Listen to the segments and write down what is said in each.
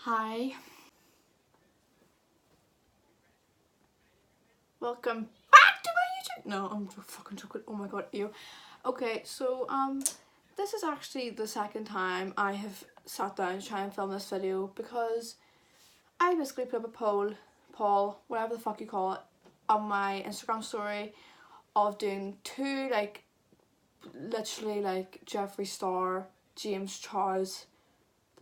Hi. Welcome back to my YouTube. No, I'm fucking joking. Oh my god, ew. Okay, so this is actually the second time I have sat down to try and film this video because I basically put up a poll, whatever the fuck you call it, on my Instagram story of doing two literally Jeffree Star, James Charles.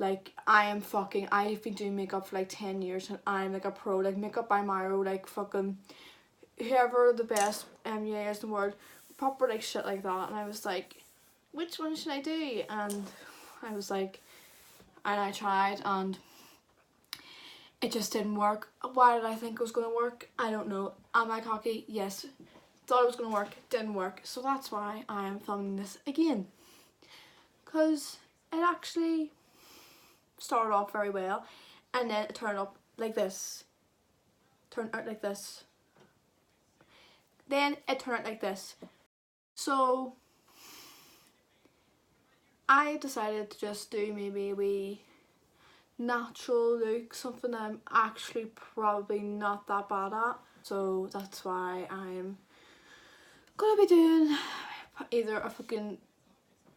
I've been doing makeup for 10 years and I'm a pro, makeup by Myro, fucking whoever the best MUA is in the world, proper shit like that. And I was like, which one should I do? And I was like, and I tried and it just didn't work. Why did I think it was going to work? I don't know. Am I cocky? Yes. Thought it was going to work, didn't work. So that's why I am filming this again. Because it actually started off very well and then it turned up like this. Turned out like this. Then it turned out like this. So I decided to just do maybe a wee natural look, something that I'm actually probably not that bad at. So that's why I'm gonna be doing either a fucking,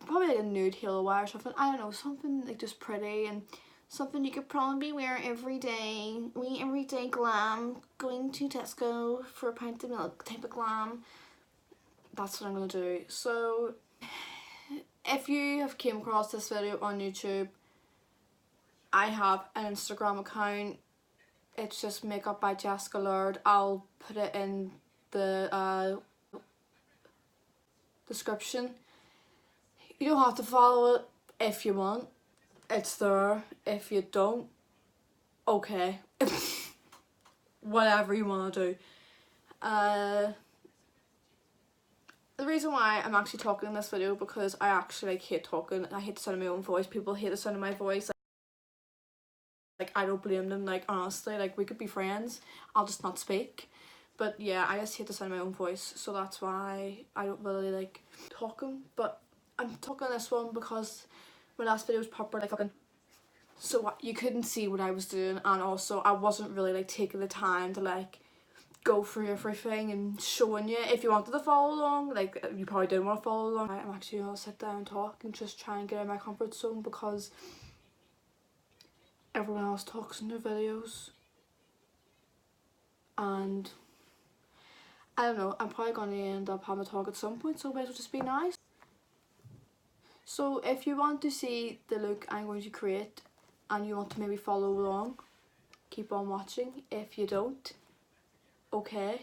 probably a nude halo wire or something. I don't know, something just pretty and something you could probably wear every day. We everyday glam, going to Tesco for a pint of milk type of glam. That's what I'm gonna do. So if you have came across this video on YouTube, I have an Instagram account. It's just Makeup by Jessica Lord. I'll put it in the description. You don't have to follow it if you want. It's there. If you don't, okay. Whatever you want to do. The reason why I'm actually talking in this video because I actually hate talking. I hate the sound of my own voice. People hate the sound of my voice. I don't blame them. Honestly, we could be friends. I'll just not speak. But yeah, I just hate the sound of my own voice. So that's why I don't really like talking. But I'm talking this one because my last video was proper fucking. So you couldn't see what I was doing, and also I wasn't really taking the time to go through everything and showing you. If you wanted to follow along, you probably didn't want to follow along. I'm actually gonna sit down and talk and just try and get out of my comfort zone because everyone else talks in their videos and I don't know, I'm probably gonna end up having a talk at some point, so it might as well just be nice. So if you want to see the look I'm going to create and you want to maybe follow along, keep on watching. If you don't, okay.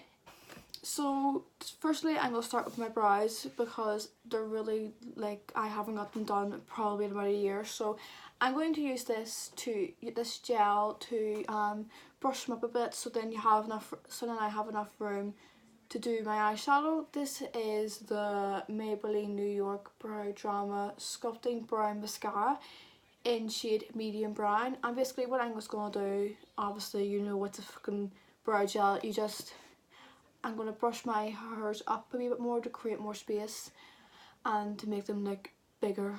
So firstly I'm going to start with my brows because they're really I haven't got them done probably in about a year. So I'm going to use this gel to brush them up a bit so then I have enough room to do my eyeshadow. This is the Maybelline New York Brow Drama Sculpting Brown Mascara in shade medium brown. And basically what I'm just going to do, obviously you know what's a fucking brow gel, I'm going to brush my hairs up a wee bit more to create more space and to make them look bigger.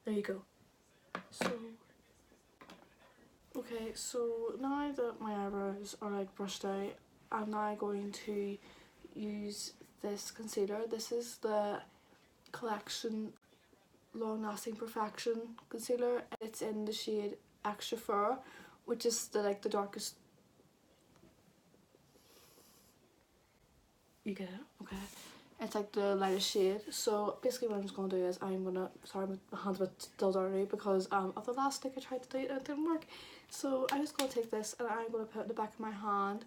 There you go. So, okay, so now that my eyebrows are brushed out, I'm now going to use this concealer. This is the Collection Long Lasting Perfection concealer. It's in the shade Extra Fur, which is the darkest. You get it? Okay. It's the lightest shade. So basically what I'm just gonna do is I'm gonna, sorry my hand's a bit still dirty because of the last stick I tried to do and it didn't work. So I'm just gonna take this and I'm gonna put it in the back of my hand.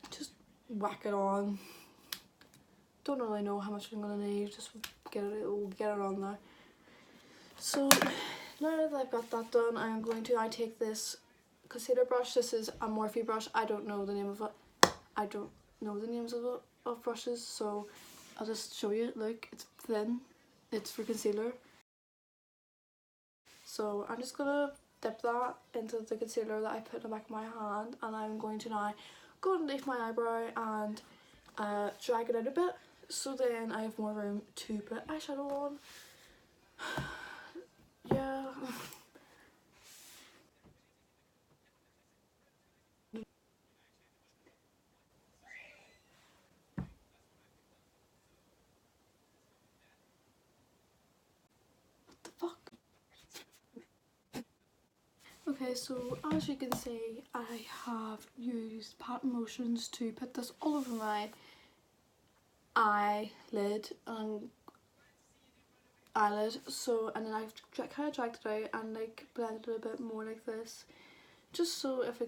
Just whack it on. Don't really know how much I'm gonna need, just get it on there. So now that I've got that done, I'm going to take this concealer brush. This is a Morphe brush. I don't know the name of it. I don't know the names of brushes, so I'll just show you. Look, it's thin. It's for concealer. So I'm just gonna dip that into the concealer that I put in the back of my hand, and I'm going to now go underneath my eyebrow and drag it out a bit, so then I have more room to put eyeshadow on. Yeah. What the fuck? Okay, so as you can see, I have used pattern motions to put this all over my eyelid and eyelid. So, and then I've kind of dragged it out and like blended it a bit more like this, just so if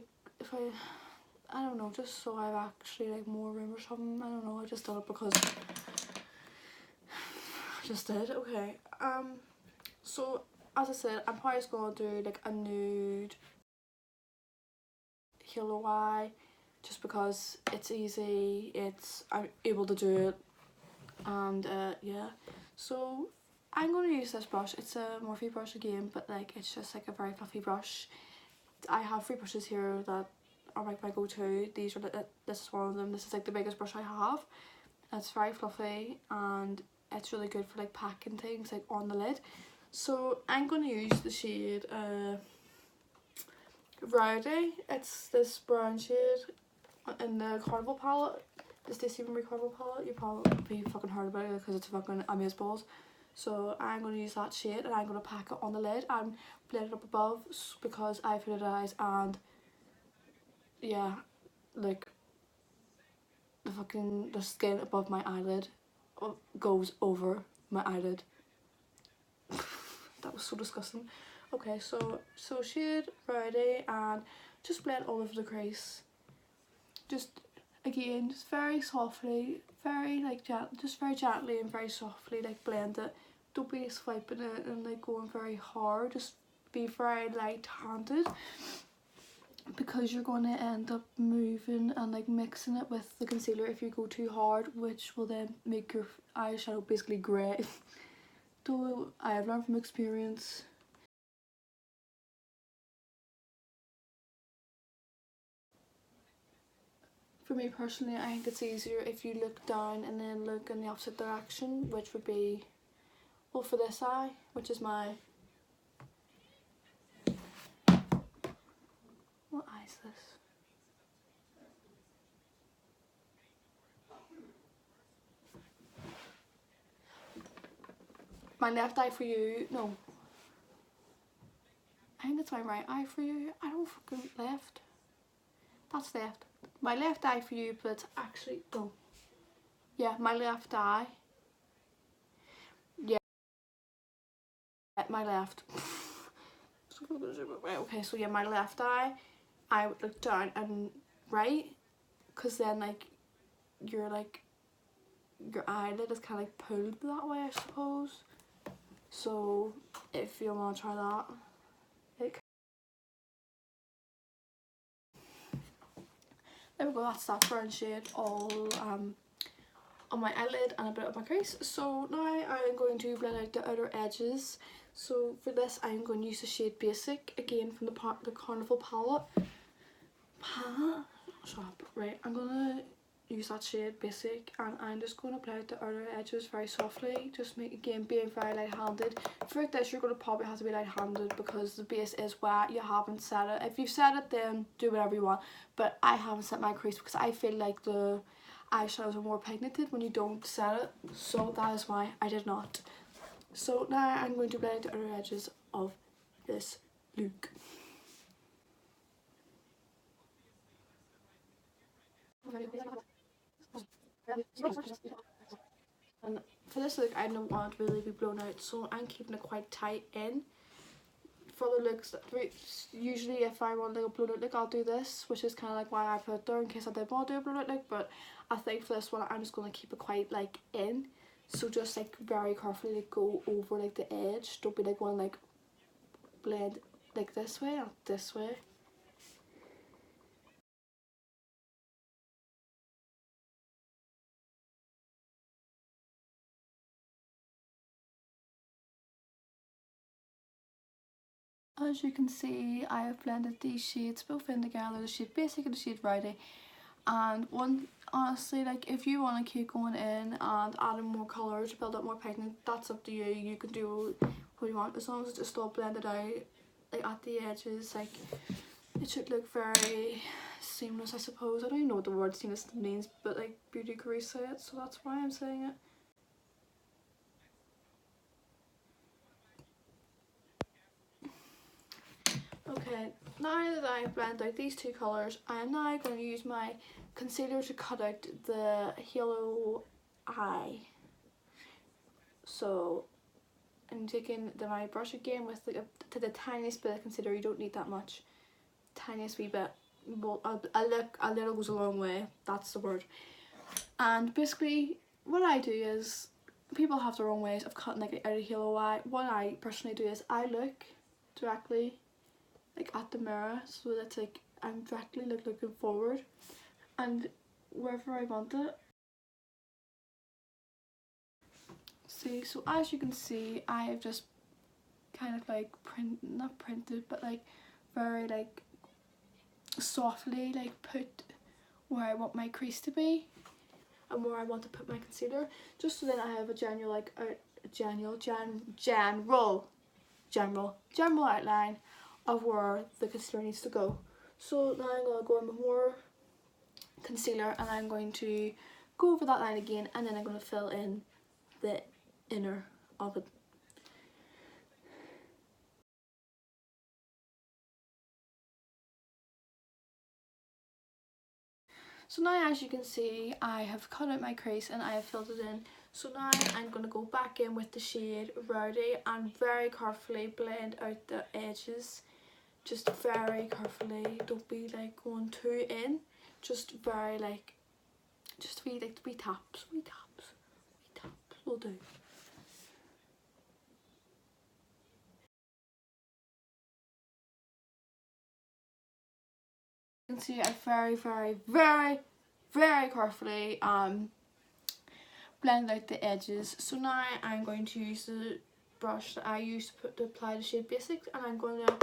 I don't know, just so I've actually like more room or something. I don't know. I just did it because I just did. Okay. So as I said, I'm probably just gonna do like a nude halo eye, just because it's easy. I'm able to do it, and yeah. So I'm going to use this brush. It's a Morphe brush again, but like it's just like a very fluffy brush. I have 3 brushes here that are like my go-to. These are this is one of them. This is like the biggest brush I have. It's very fluffy and it's really good for like packing things like on the lid. So I'm going to use the shade Rowdy. It's this brown shade in the Carnival palette. The Stacey Marie Carnival palette. You probably fucking heard about it because it's fucking amazeballs. So I'm going to use that shade and I'm going to pack it on the lid and blend it up above because I have hooded eyes, and yeah, like the skin above my eyelid goes over my eyelid. That was so disgusting. Okay, so shade Rowdy and just blend all over the crease. Just again, just very softly, very like just very gently and very softly like blend it. Don't be swiping it and like going very hard. Just be very light-handed, because you're going to end up moving and like mixing it with the concealer if you go too hard, which will then make your eyeshadow basically grey. Though I have learned from experience. For me personally, I think it's easier if you look down and then look in the opposite direction, which would be, well, for this eye, which is my, what eye is this? My left eye for you, no. I think it's my right eye for you. I don't fucking left. That's left. My left eye for you, but it's actually, no. Yeah, my left eye. Yeah, my left. Okay, so yeah, my left eye, I would look down and right, because then like your eyelid is kind of like pulled that way, I suppose. So if you want to try that, there we go. That's that brown shade all on my eyelid and a bit of my crease. So now I'm going to blend out the outer edges. So for this, I'm going to use the shade Basic again from the Carnival palette. Shut up. Right, I'm gonna use that shade Basic and I'm just going to blend out the outer edges very softly. Just again being very light-handed. For this, you're going to probably have to be light-handed because the base is wet. You haven't set it. If you've set it, then do whatever you want. But I haven't set my crease because I feel like the eyeshadows are more pigmented when you don't set it. So that is why I did not. So now I'm going to blend out the outer edges of this look. And for this look, I don't want to really be blown out, so I'm keeping it quite tight in. For the looks, usually if I want like a blown out look, I'll do this, which is kind of like why I put it there in case I did want to do a blown out look. But I think for this one, I'm just going to keep it quite like in. So just like very carefully like go over like the edge. Don't be like one like blend like this way or this way. As you can see, I have blended these shades both in together, the shade Basic and the shade Rowdy. And honestly, like if you want to keep going in and adding more colours to build up more pigment, that's up to you. You can do what you want as long as it's just all blended out, like at the edges. Like it should look very seamless, I suppose. I don't even know what the word seamless means, but like beauty gurus say it, so that's why I'm saying it. Okay, now that I've blended out these two colours, I am now going to use my concealer to cut out the halo eye. So I'm taking my brush again with to the tiniest bit of concealer. You don't need that much, tiniest wee bit. Well, a little goes a long way, that's the word. And basically what I do is, people have their own ways of cutting like out a halo eye. What I personally do is I look directly like at the mirror, so that's like I'm directly like looking forward and wherever I want it. See, so as you can see, I have just kind of like not printed, but like very like softly like put where I want my crease to be and where I want to put my concealer, just so then I have a general like general outline of where the concealer needs to go. So now I'm going to go in with more concealer and I'm going to go over that line again, and then I'm going to fill in the inner of it. So now as you can see, I have cut out my crease and I have filled it in. So now I'm going to go back in with the shade Rowdy and very carefully blend out the edges. Just very carefully, don't be like going too in, just very like, just wee like wee taps will do. You can see I very carefully blend out the edges. So now I'm going to use the brush that I used to apply the shade Basic, and I'm going to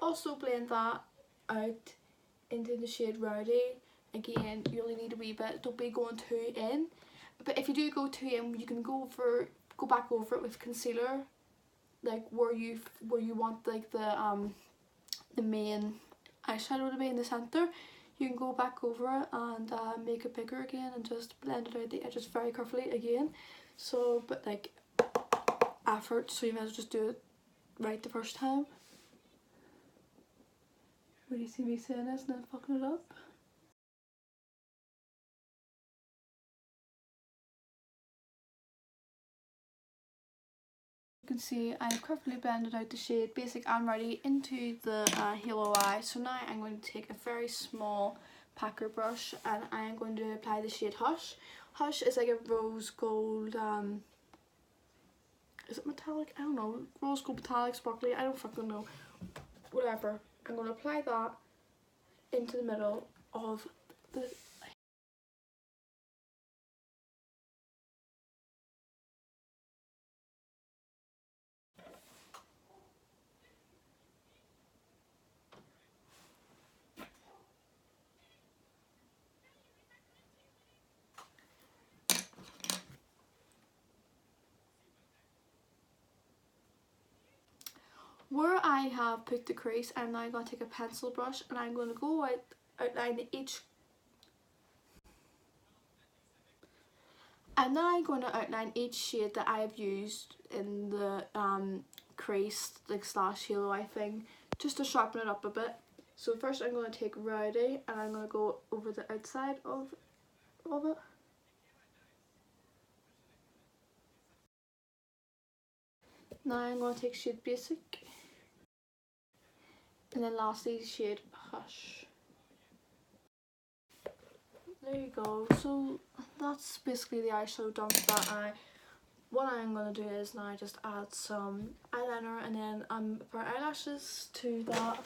also blend that out into the shade Rowdy. Again, you only need a wee bit, don't be going too in, but if you do go too in, you can go back over it with concealer, like where you want like the main eyeshadow to be in the centre. You can go back over it and make it bigger again and just blend it out the edges very carefully again. So, but like effort, so you might as well just do it right the first time. When you see me saying this and then fucking it up. You can see I've carefully blended out the shade Basic and Rowdy into the halo eye. So now I'm going to take a very small packer brush and I am going to apply the shade Hush. Hush is like a rose gold, is it metallic? I don't know. Rose gold metallic sparkly, I don't fucking know. Whatever. I'm going to apply that into the middle of the where I have put the crease. I'm now going to take a pencil brush and I'm going to go outline each. I'm now going to outline each shade that I have used in the crease like slash halo eye thing, just to sharpen it up a bit. So first I'm going to take Rowdy and I'm going to go over the outside of it. Now I'm going to take shade Basic. And then lastly shade Hush. There you go. So that's basically the eyeshadow done for that eye. What I'm going to do is now just add some eyeliner and then put eyelashes to that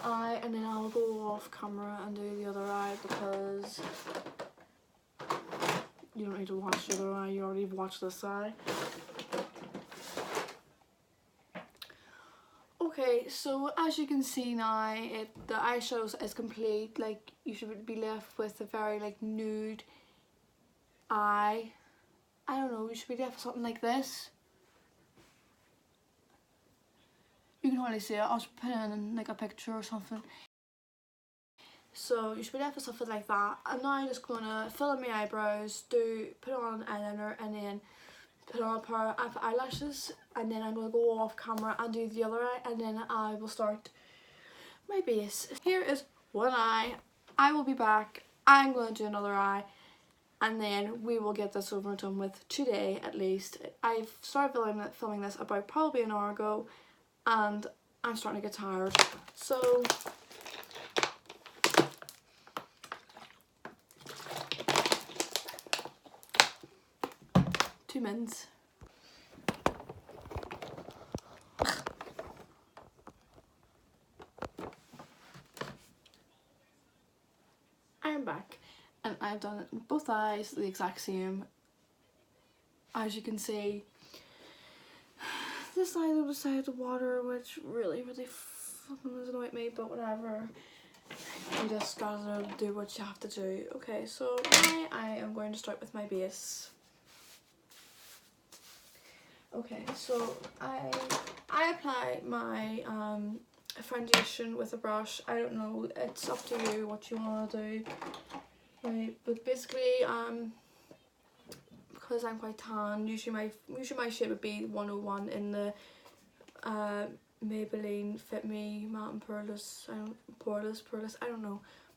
eye, and then I'll go off camera and do the other eye because you don't need to watch the other eye, you already watched this eye. Okay, so as you can see now, the eyeshadow is complete. Like, you should be left with a very like nude eye. I don't know, you should be left with something like this. You can hardly see it. I'll just put in like a picture or something. So you should be left with something like that. And now I'm just gonna fill in my eyebrows, put on eyeliner, and then put on a pair of eyelashes, and then I'm gonna go off camera and do the other eye, and then I will start my base. Here is one eye. I will be back. I'm gonna do another eye, and then we will get this over and done with today at least. I've started filming this about probably an hour ago, and I'm starting to get tired. So two minutes. I'm back, and I've done it in both eyes the exact same. As you can see, this eye though decided to water, which really fucking annoyed me, but whatever. You just gotta do what you have to do. Okay, so now I am going to start with my base. Okay, so I apply my foundation with a brush. I don't know, it's up to you what you want to do. Right, but basically because I'm quite tan, usually my shade would be 101 in the Maybelline Fit Me Matte and Poreless,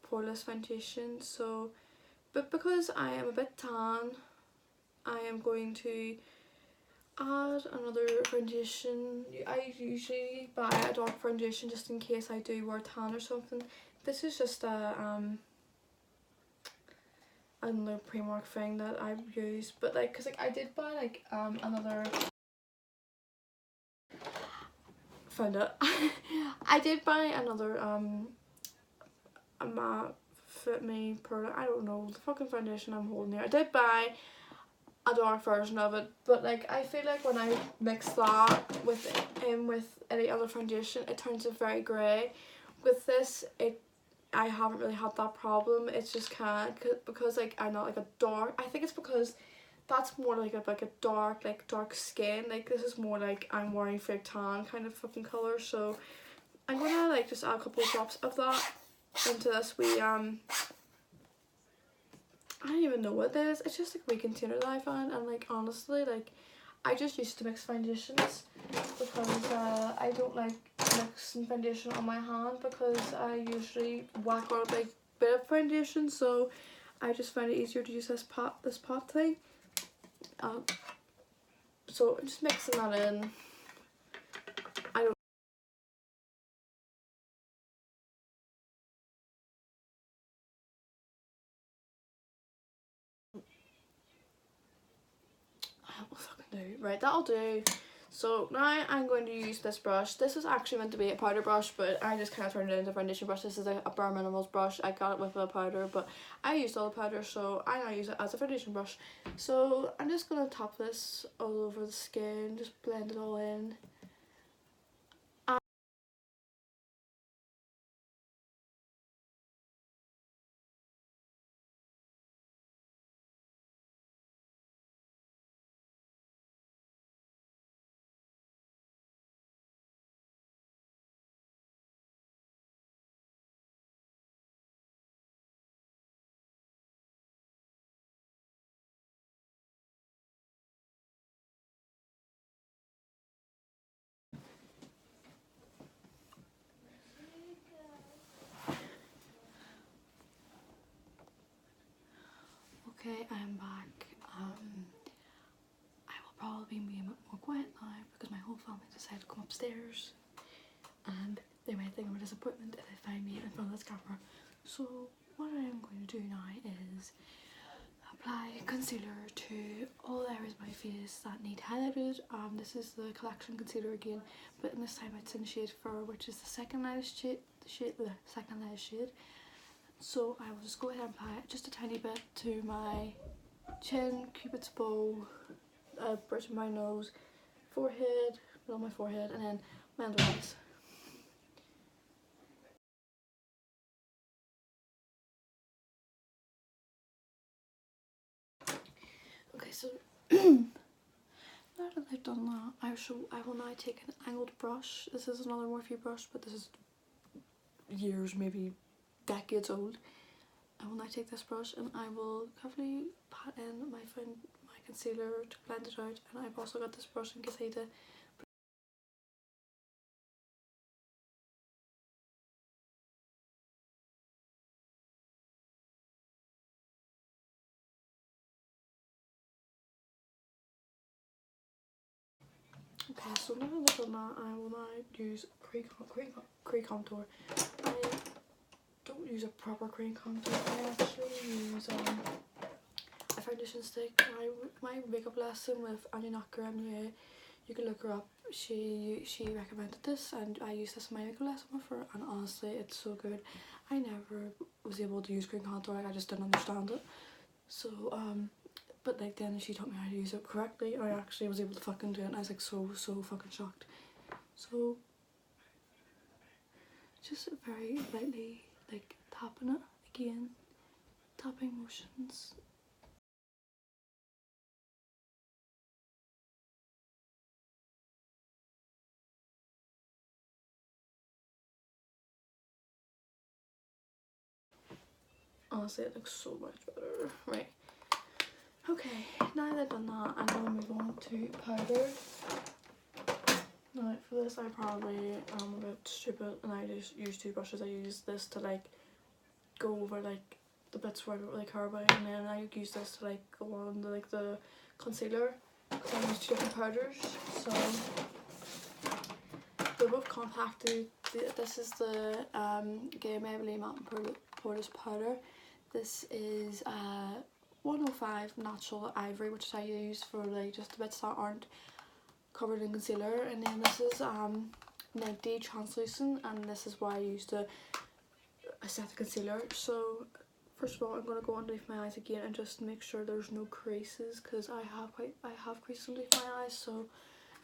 poreless foundation. So, but because I am a bit tan, I am going to add another foundation. I usually buy a dark foundation just in case I do wear tan or something. This is just a another Primark thing that I've used, but like, cause like I did buy like another, found it. I did buy another a matte Fit Me product. I don't know the fucking foundation I'm holding here. I did buy a dark version of it, but like I feel like when I mix that with any other foundation, it turns it very grey. With this, I haven't really had that problem. It's just kind of because like I'm not like a dark. I think it's because that's more like a dark skin. Like this is more like I'm wearing fake tan kind of fucking colour. So I'm gonna like just add a couple of drops of that into this wee I don't even know what it is. It's just like a wee container that I found, and like honestly, like I just used to mix foundations because I don't like mixing foundation on my hand because I usually whack out a big bit of foundation. So I just find it easier to use this pot thing. So I'm just mixing that in. What fucking do? Right, that'll do. So now I'm going to use this brush. This is actually meant to be a powder brush, but I just kind of turned it into a foundation brush. This is a Bare Minimals brush. I got it with a powder, but I used all the powder, so I now use it as a foundation brush. So I'm just going to tap this all over the skin, just blend it all in. Okay, I'm back. I will probably be a bit more quiet now because my whole family decided to come upstairs, and they might think I'm a disappointment if they find me in front of this camera. So what I am going to do now is apply concealer to all areas of my face that need highlighted. This is the collection concealer again, but this time it's in the shade Fur, which is the second lightest shade. So I will just go ahead and apply it just a tiny bit to my chin, cupid's bow, bridge of my nose, forehead, below my forehead, and then my under eyes. Okay, so now that I've done that, I will now take an angled brush. This is another Morphe brush, but this is years, maybe decades old. I will now take this brush and I will carefully pat in my concealer to blend it out, and I've also got this brush in case I need to. Okay, so now that I've done that, I will now use cream contour. I don't use a proper cream contour. I actually use a foundation stick. My makeup lesson with GRWM, you can look her up. She recommended this, and I used this in my makeup lesson with her, and honestly, it's so good. I never was able to use cream contour. Like, I just didn't understand it. So but like then she taught me how to use it correctly, and I actually was able to fucking do it, and I was like so fucking shocked. So just very lightly like tapping it again, tapping motions. Honestly, it looks so much better. Right. Okay, now that I've done that, I'm gonna move on to powder. Now for this, I probably am a bit stupid, and I just use two brushes. I use this to like go over like the bits where I don't really care about, and then I use this to like go on the like the concealer, because I use two different powders. So they're both compacted. This is the GRWM Matte Poreless powder. This is 105 natural ivory, which I use for like just the bits that aren't covered in concealer, and then this is 90 translucent, and this is why I used to set the concealer. So first of all, I'm going to go underneath my eyes again and just make sure there's no creases, because I have creases underneath my eyes, so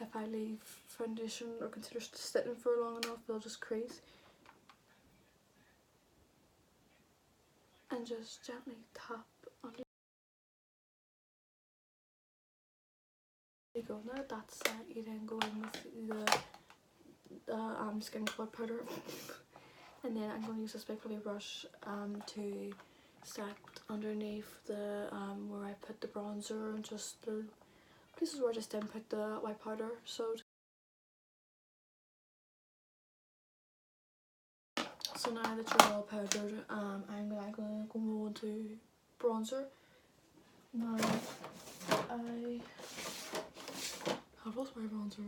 if I leave foundation or concealer sitting for long enough, they'll just crease. And just gently tap under. There you go. Now that's set, you then go in with the skin color powder. And then I'm going to use this big heavy brush to set underneath the where I put the bronzer, and just the places where I just didn't put the white powder. So now that you're all powdered, I'm going to go on to bronzer. Now I have lost my bronzer.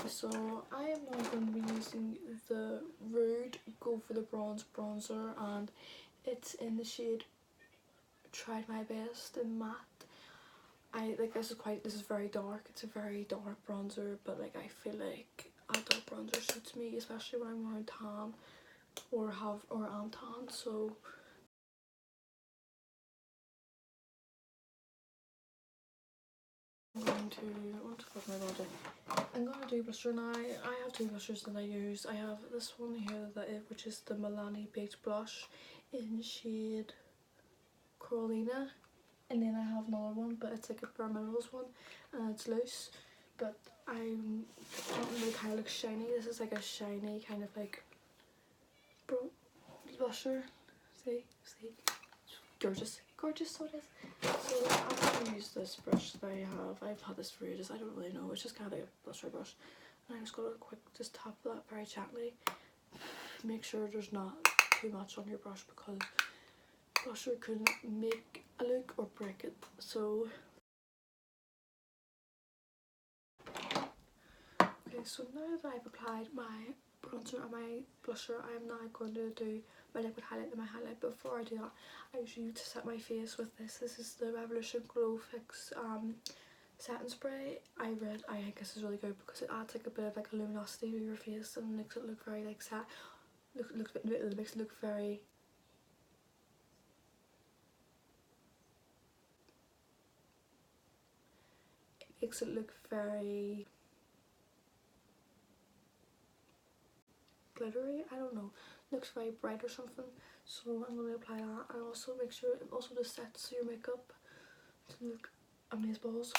So I am now going to be using the Rude Go for the Bronze bronzer, and it's in the shade Tried My Best in matte. I like this is very dark. It's a very dark bronzer, but like I feel like a dark bronzer suits me, especially when I'm wearing tan or am tan. So I'm going to do blusher now. I have two blushers that I use. I have this one here which is the Milani Baked Blush in shade Coralina, and then I have another one, but it's like a Bare Minerals one, and it's loose, but I don't really kind of look shiny. This is like a shiny kind of like blusher. See, gorgeous, so it is. So I'm going to use this brush that I have. I've had this for ages. I don't really know. It's just kind of like a blusher brush, and I'm just going to just tap that very gently. Make sure there's not too much on your brush, because blusher can make a look or break it. So okay, so now that I've applied my bronzer and my blusher, I am now going to do my liquid highlight and my highlight. But before I do that, I usually use to set my face with this. This is the Revolution Glow Fix setting spray. I think this is really good because it adds like a bit of like a luminosity to your face and makes it look very like set. It makes it look very glittery. I don't know, looks very bright or something. So I'm going to apply that. I also make sure it also just sets your makeup. to look amazeballs.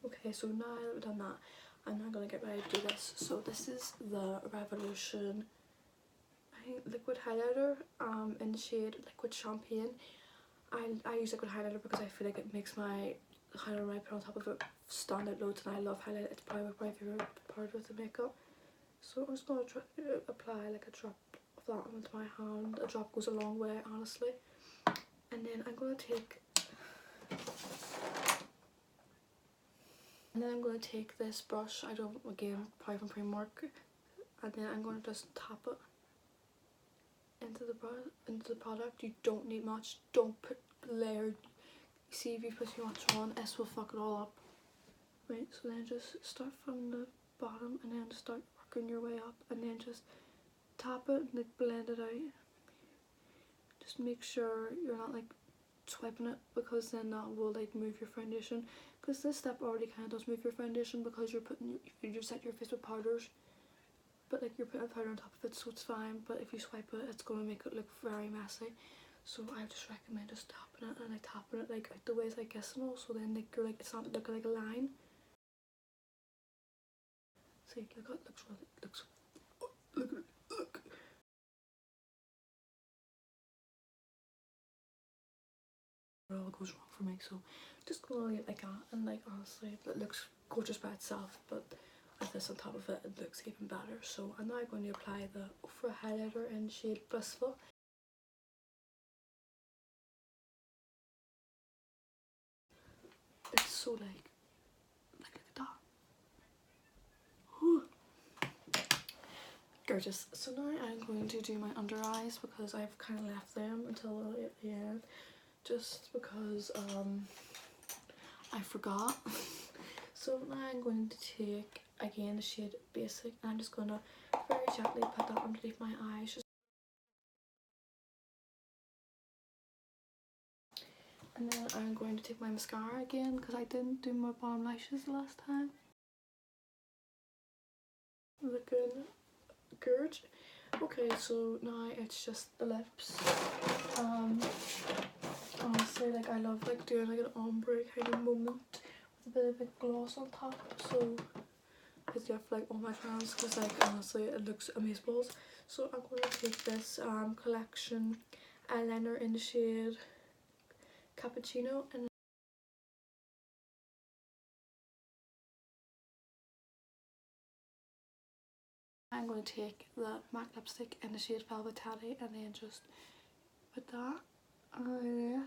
Okay, so now that I've done that, I'm now gonna get ready to do this. So this is the Revolution, I think, liquid highlighter in the shade Liquid Champagne. I use liquid highlighter because I feel like it makes my highlighter when I put on top of it stand out loads, and I love highlighter. It's probably my favourite part of the makeup. So I'm just going to apply like a drop of that onto my hand. A drop goes a long way, honestly. And then I'm going to take this brush, I don't, again, probably from Primark, and then I'm going to just tap it into the product. You don't need much. Don't put layered. See, if you put too much on, this will fuck it all up. Right, so then just start from the bottom and then just start working your way up, and then just tap it and like blend it out. Just make sure you're not like swiping it, because then that will like move your foundation, because this step already kind of does move your foundation because you're putting, you set your face with powders, but like you're putting powder on top of it, so it's fine. But if you swipe it, it's going to make it look very messy. So I just recommend just tapping it and like tapping it like out the ways like this, and also then like you're like, it's not looking like a line. See, look, it looks really, look. It all goes wrong for me, so just go leave it like that, and like honestly it looks gorgeous by itself, but with this on top of it, it looks even better. So I'm now going to apply the Ultra highlighter in shade Blissful. It's so like look at that. Whew. Gorgeous. So now I'm going to do my under eyes, because I've kind of left them until the end, just because I forgot. So now I'm going to take again the shade Basic, and I'm just going to very gently put that underneath my eyes. And then I'm going to take my mascara again, because I didn't do my bottom lashes the last time. Looking good. Okay, so now it's just the lips. Honestly, like I love like doing like an ombre kind of moment with a bit of like gloss on top, so it's yeah, for like all my friends, because like honestly it looks amazeballs. So I'm going to take this collection eyeliner in the shade Cappuccino, and I'm going to take the MAC lipstick in the shade Velvet Teddy, and then just put that on there.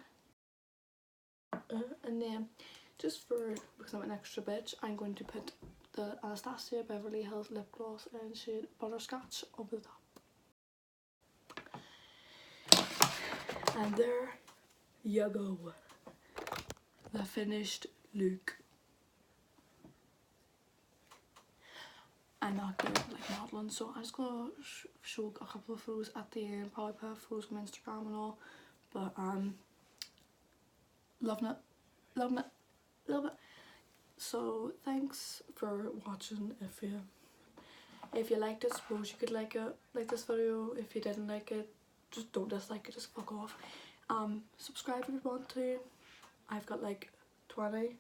And then just for, because I'm an extra bitch, I'm going to put the Anastasia Beverly Hills lip gloss in shade Butterscotch over the top. And there you go, the finished look. I'm not good at like modelling, so I'm just gonna show a couple of photos at the end, probably put photos on Instagram and all, but loving it, love it. So thanks for watching. If you liked it, suppose you could like this video. If you didn't like it, just don't dislike it, just fuck off. Subscribe if you want to. I've got like 20.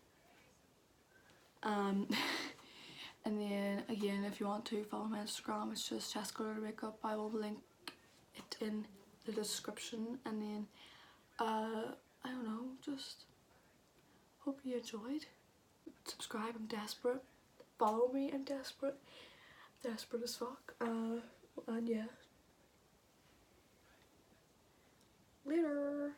And then again, if you want to follow my Instagram, it's just Jessica Makeup. I will link it in the description. And then I don't know, just hope you enjoyed. Subscribe, I'm desperate. Follow me, I'm desperate. Desperate as fuck. And yeah. Later.